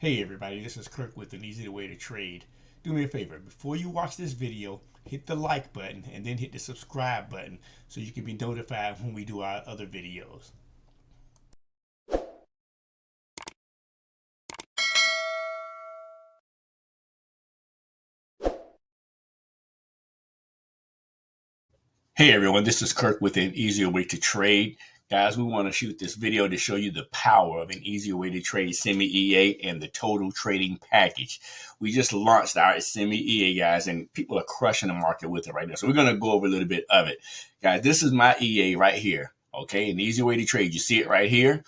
Hey everybody, this is Kirk with An Easier Way to Trade. Do me a favor, before you watch this video, hit the like button and then hit the subscribe button so you can be notified when we do our other videos. Hey everyone, this is Kirk with An Easier Way to Trade. Guys, we want to shoot this video to show you the power of An Easier Way to Trade Semi-EA and the Total Trading Package. We just launched our Semi-EA, guys, and people are crushing the market with it right now. So we're going to go over a little bit of it. Guys, this is my EA right here, okay? An Easier Way to Trade. You see it right here.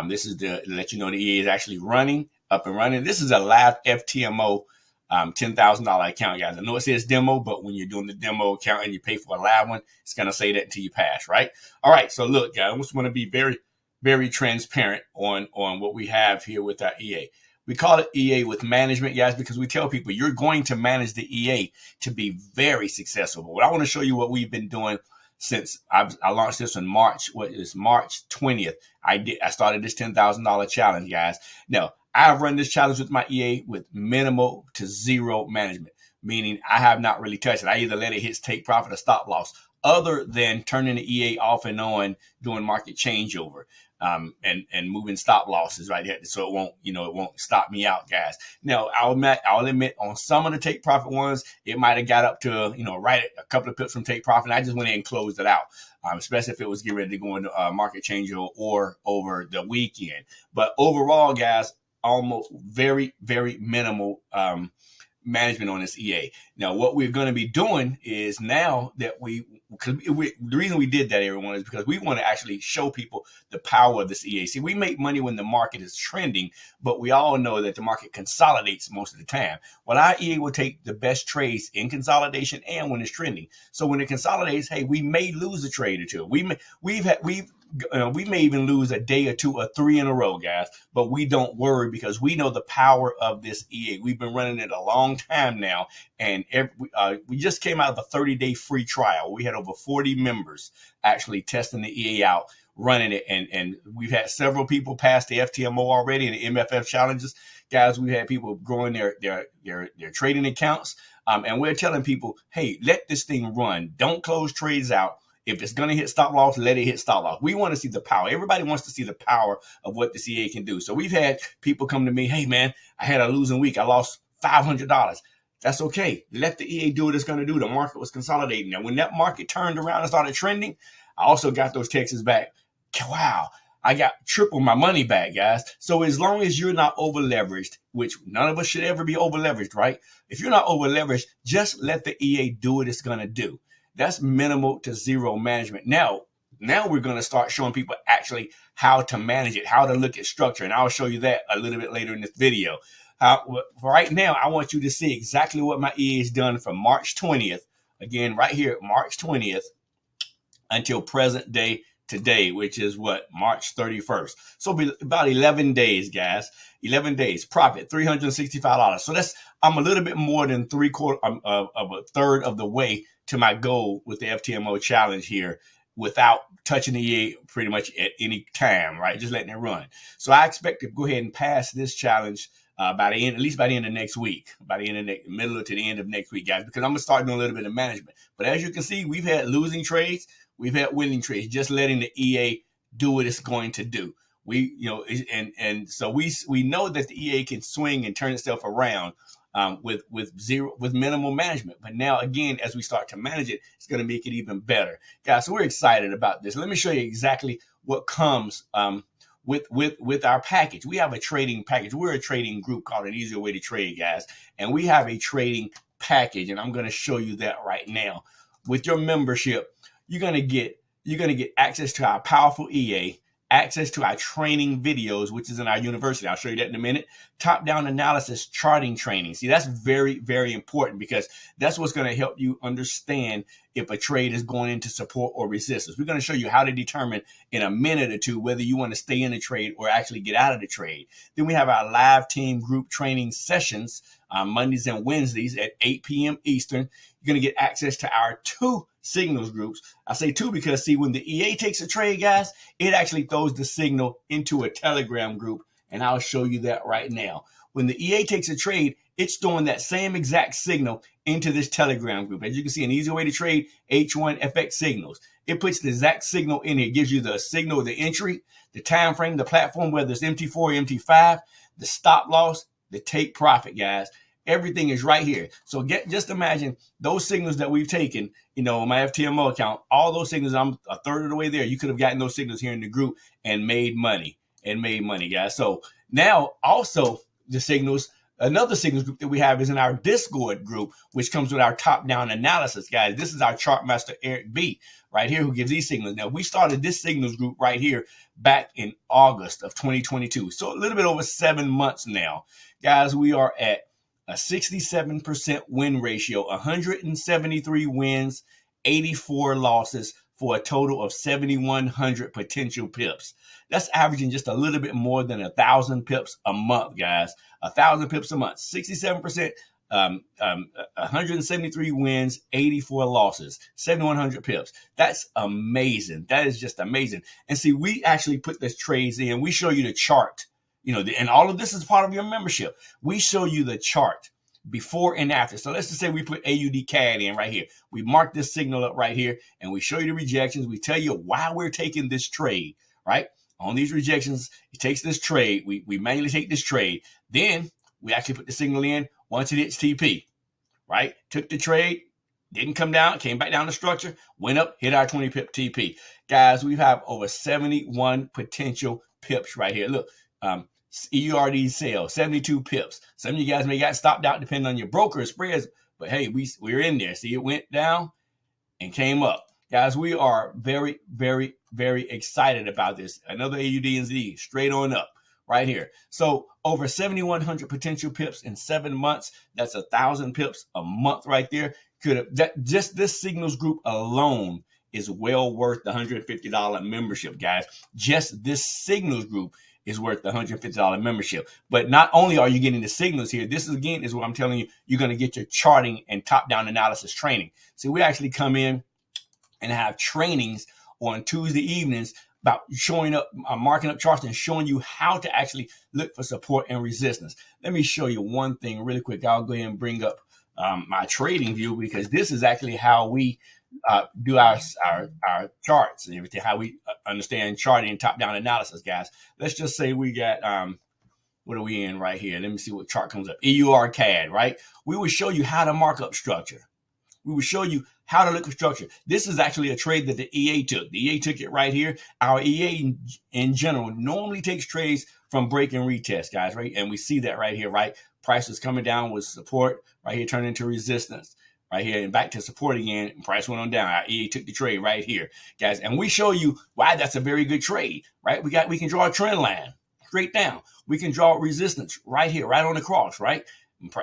This is to let you know the EA is actually running, up and running. This is a live FTMO $10,000 account, guys. I know it says demo, but when you're doing the demo account and you pay for a live one, it's going to say that until you pass, right? All right. So look, guys, I just want to be very, very transparent on what we have here with our EA. We call it EA with management, guys, because we tell people you're going to manage the EA to be very successful. But I want to show you what we've been doing since I launched this on March 20th. I started this $10,000 challenge, guys. Now, I've run this challenge with my EA with minimal to zero management, meaning I have not really touched it. I either let it hit take profit or stop loss, other than turning the EA off and on doing market changeover and moving stop losses right there, so it won't stop me out, guys. Now I'll admit on some of the take profit ones, it might have got up to right a couple of pips from take profit. And I just went in and closed it out. Especially if it was getting ready to go into market changeover or over the weekend. But overall, guys, almost very, very minimal management on this EA. Now, what we're going to be doing is now that the reason we did that, everyone, is because we want to actually show people the power of this EA. See, we make money when the market is trending, but we all know that the market consolidates most of the time. Well, our EA will take the best trades in consolidation and when it's trending. So when it consolidates, hey, we may lose a trade or two. We may even lose a day or two or three in a row, guys, but we don't worry because we know the power of this EA. We've been running it a long time now, and we just came out of a 30-day free trial. We had over 40 members actually testing the EA out, running it, and we've had several people pass the FTMO already and the MFF challenges. Guys, we've had people growing their trading accounts, and we're telling people, hey, let this thing run. Don't close trades out. If it's going to hit stop loss, let it hit stop loss. We want to see the power. Everybody wants to see the power of what the CA can do. So we've had people come to me, hey, man, I had a losing week. I lost $500. That's okay. Let the EA do what it's going to do. The market was consolidating. Now, when that market turned around and started trending, I also got those texts back. Wow, I got triple my money back, guys. So as long as you're not over leveraged, which none of us should ever be over leveraged, right? If you're not over leveraged, just let the EA do what it's going to do. That's minimal to zero management. Now we're going to start showing people actually how to manage it, how to look at structure. And I'll show you that a little bit later in this video. Right now, I want you to see exactly what my EA has done from March 20th. Again, right here, March 20th until present day today, which is what, March 31st. So about 11 days, guys. 11 days, profit, $365. So I'm a little bit more than of a third of the way to my goal with the FTMO challenge here without touching the EA pretty much at any time, right? Just letting it run. So I expect to go ahead and pass this challenge at least by the end of next week, by the end of middle to the end of next week, guys, because I'm going to start doing a little bit of management. But as you can see, we've had losing trades. We've had winning trades, just letting the EA do what it's going to do. So we know that the EA can swing and turn itself around with minimal management. But now again, as we start to manage it, it's going to make it even better, guys. So we're excited about this. Let me show you exactly what comes with our package. We have a trading package. We're a trading group called An Easier Way to Trade, guys, and we have a trading package, and I'm going to show you that right now. With your membership, you're going to get access to our powerful EA, access to our training videos, which is in our university. I'll show you that in a minute. Top-down analysis, charting training. See, that's very, very important because that's what's going to help you understand if a trade is going into support or resistance. We're going to show you how to determine in a minute or two whether you want to stay in the trade or actually get out of the trade. Then we have our live team group training sessions Mondays and Wednesdays at 8 p.m. Eastern. You're going to get access to our 2 signals groups. I say 2 because, see, when the EA takes a trade, guys, it actually throws the signal into a Telegram group, and I'll show you that right now. when the EA takes a trade, it's throwing that same exact signal into this Telegram group. As you can see, an easy way to trade H1 FX signals. It puts the exact signal in here. It gives you the signal, the entry, the time frame, the platform, whether it's MT4 or MT5, the stop loss, the take profit, guys. Everything is right here. So just imagine those signals that we've taken, on my FTMO account, all those signals, I'm a third of the way there. You could have gotten those signals here in the group and made money, guys. So now also the signals, another signals group that we have is in our Discord group, which comes with our top-down analysis, guys. This is our chart master, Eric B, right here, who gives these signals. Now, we started this signals group right here back in August of 2022. So a little bit over 7 months now. Guys, we are at a 67% win ratio, 173 wins, 84 losses for a total of 7,100 potential pips. That's averaging just a little bit more than 1,000 pips a month, guys. 1,000 pips a month, 67%, 173 wins, 84 losses, 7,100 pips. That's amazing. That is just amazing. And see, we actually put the trades in. We show you the chart. And all of this is part of your membership. We show you the chart before and after. So let's just say we put AUD CAD in right here. We mark this signal up right here, and we show you the rejections. We tell you why we're taking this trade, right? On these rejections, it takes this trade. We manually take this trade. Then we actually put the signal in once it hits TP, right? Took the trade, didn't come down, came back down the structure, went up, hit our 20 pip TP. Guys, we have over 71 potential pips right here. Look, EURD sale, 72 pips. Some of you guys may got stopped out depending on your broker or spreads, but hey, we're in there. See, it went down and came up. Guys, we are very, very, very excited about this. Another AUD&Z straight on up right here. So over 7,100 potential pips in 7 months. That's 1,000 pips a month right there. Just this signals group alone is well worth the $150 membership, guys. Just this signals group is worth the $150 membership. But not only are you getting the signals here, this is again is what I'm telling you, you're going to get your charting and top-down analysis training. See, we actually come in and have trainings on Tuesday evenings about showing up, marking up charts and showing you how to actually look for support and resistance. Let me show you one thing really quick. I'll go ahead and bring up my trading view, because this is actually how we do our charts and everything, how we understand charting and top-down analysis, guys. Let's just say we got, what are we in right here? Let me see what chart comes up. EUR CAD, right? We will show you how to mark up structure. We will show you how to look for structure. This is actually a trade that the EA took. The EA took it right here. Our EA in general normally takes trades from break and retest, guys, right? And we see that right here, right? Price is coming down with support right here, turning into resistance right here, and back to support again. Price went on down. Our EA took the trade right here, guys. And we show you why that's a very good trade, right? We can draw a trend line straight down. We can draw resistance right here, right on the cross, right?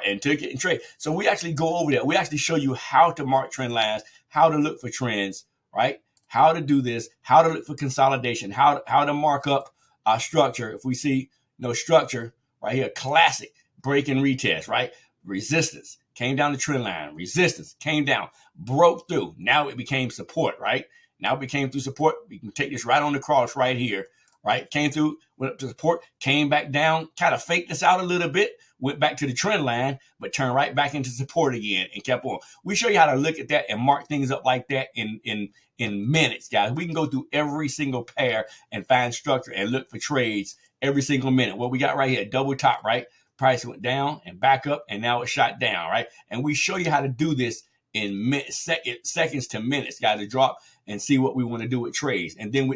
And took it and trade. So we actually go over there. We actually show you how to mark trend lines, how to look for trends, right? How to do this, how to look for consolidation, how to mark up our structure. If we see no structure right here, classic break and retest, right? Resistance came down the trend line, resistance came down, broke through. Now it became support, right? Now it became through support. We can take this right on the cross right here, right? Came through, went up to support, came back down, kind of faked this out a little bit, went back to the trend line, but turned right back into support again and kept on. We show you how to look at that and mark things up like that in minutes, guys. We can go through every single pair and find structure and look for trades every single minute. What we got right here, double top, right? Price went down and back up, and now it shot down, right? And we show you how to do this in seconds to minutes, guys, to drop and see what we want to do with trades. And then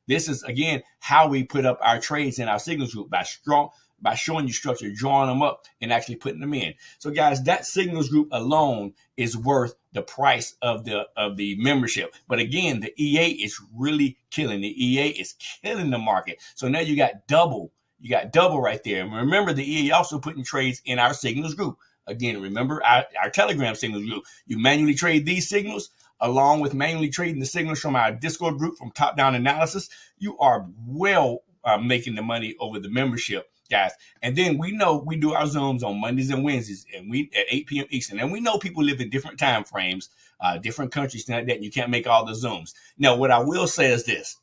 this is, again, how we put up our trades in our signals group, by showing you structure, drawing them up, and actually putting them in. So, guys, that signals group alone is worth the price of the membership. But again, the EA is really killing. The EA is killing the market. So now you got double. You got double right there. And remember, the EA also putting trades in our signals group. Again, remember our Telegram signals group. You manually trade these signals along with manually trading the signals from our Discord group from top-down analysis. You are well making the money over the membership, guys. And then we know we do our Zooms on Mondays and Wednesdays, and we at 8 p.m. Eastern. And we know people live in different time frames, different countries, like that. And you can't make all the Zooms. Now, what I will say is this.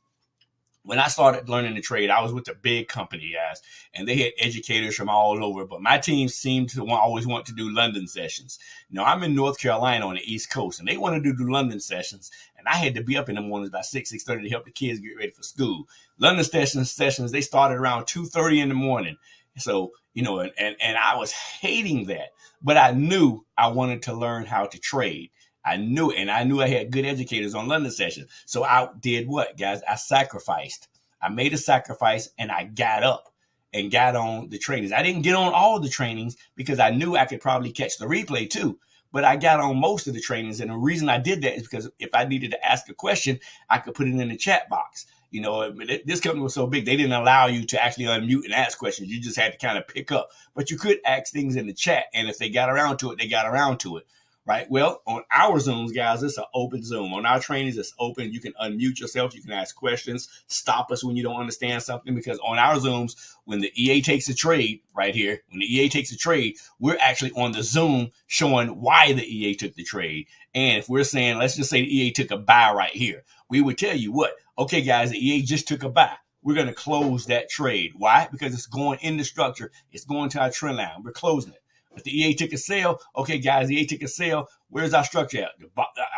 when I started learning to trade, I was with a big company, guys, and they had educators from all over. But my team seemed to always want to do London sessions. I'm in North Carolina on the East Coast, and they wanted to do London sessions, and I had to be up in the mornings by 6:30 to help the kids get ready for school. London sessions they started around 2:30 in the morning. So and I was hating that, but I knew I wanted to learn how to trade. I knew it, and I knew I had good educators on London sessions. So I did what, guys? I sacrificed. I made a sacrifice, and I got up and got on the trainings. I didn't get on all the trainings because I knew I could probably catch the replay too. But I got on most of the trainings, and the reason I did that is because if I needed to ask a question, I could put it in the chat box. This company was so big, they didn't allow you to actually unmute and ask questions. You just had to kind of pick up. But you could ask things in the chat, and if they got around to it, they got around to it. Right. Well, on our Zooms, guys, it's an open Zoom. On our trainings, it's open. You can unmute yourself. You can ask questions. Stop us when you don't understand something, because on our Zooms, when the EA takes a trade right here, when the EA takes a trade, we're actually on the Zoom showing why the EA took the trade. And if we're saying, let's just say the EA took a buy right here, we would tell you what, okay, guys, the EA just took a buy. We're going to close that trade. Why? Because it's going in the structure. It's going to our trend line. We're closing it. If the EA took a sale, okay, guys, the EA took a sale. Where's our structure at?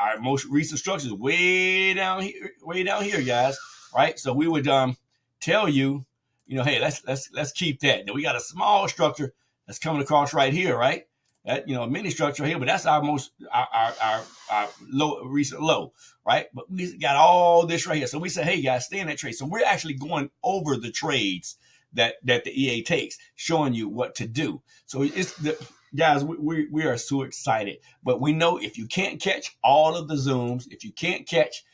Our most recent structure is way down here, guys. Right? So we would tell you, hey, let's keep that. Now we got a small structure that's coming across right here, right? That a mini structure here, but that's our most our low recent low, right? But we got all this right here. So we say, hey guys, stay in that trade. So we're actually going over the trades that the EA takes, showing you what to do. So it's guys, we are so excited. But we know if you can't catch all of the Zooms, if you can't catch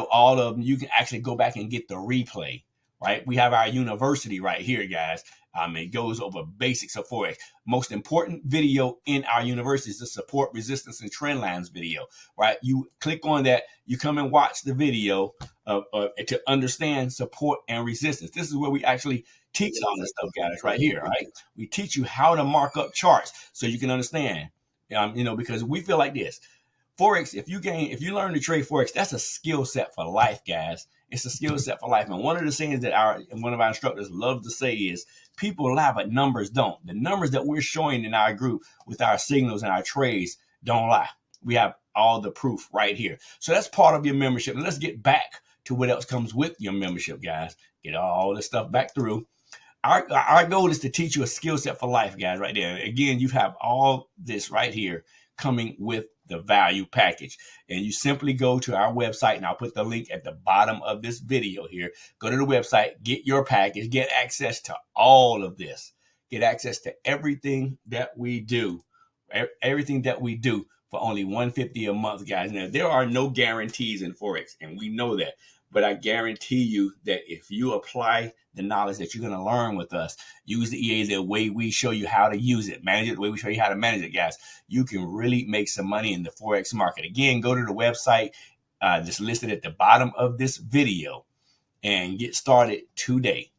all of them, you can actually go back and get the replay. Right? We have our university right here, guys. It goes over basics of Forex. Most important video in our university is the support, resistance, and trend lines video. Right? You click on that. You come and watch the video to understand support and resistance. This is where we actually teach all this stuff, guys, right here. Right? We teach you how to mark up charts so you can understand. Because we feel like this. Forex, if you learn to trade Forex, that's a skill set for life, guys. It's a skill set for life. And one of the things that one of our instructors love to say is people lie, but numbers don't. The numbers that we're showing in our group with our signals and our trades don't lie. We have all the proof right here. So that's part of your membership. And let's get back to what else comes with your membership, guys. Get all this stuff back through. Our goal is to teach you a skill set for life, guys, right there. Again, you have all this right here coming with the value package. And you simply go to our website, and I'll put the link at the bottom of this video here. Go to the website, get your package, get access to all of this. Get access to everything that we do. Everything that we do for only $150 a month, guys. Now, there are no guarantees in Forex, and we know that. But I guarantee you that if you apply the knowledge that you're going to learn with us, use the EA the way we show you how to use it, manage it the way we show you how to manage it, guys, you can really make some money in the Forex market. Again, go to the website that's listed at the bottom of this video and get started today.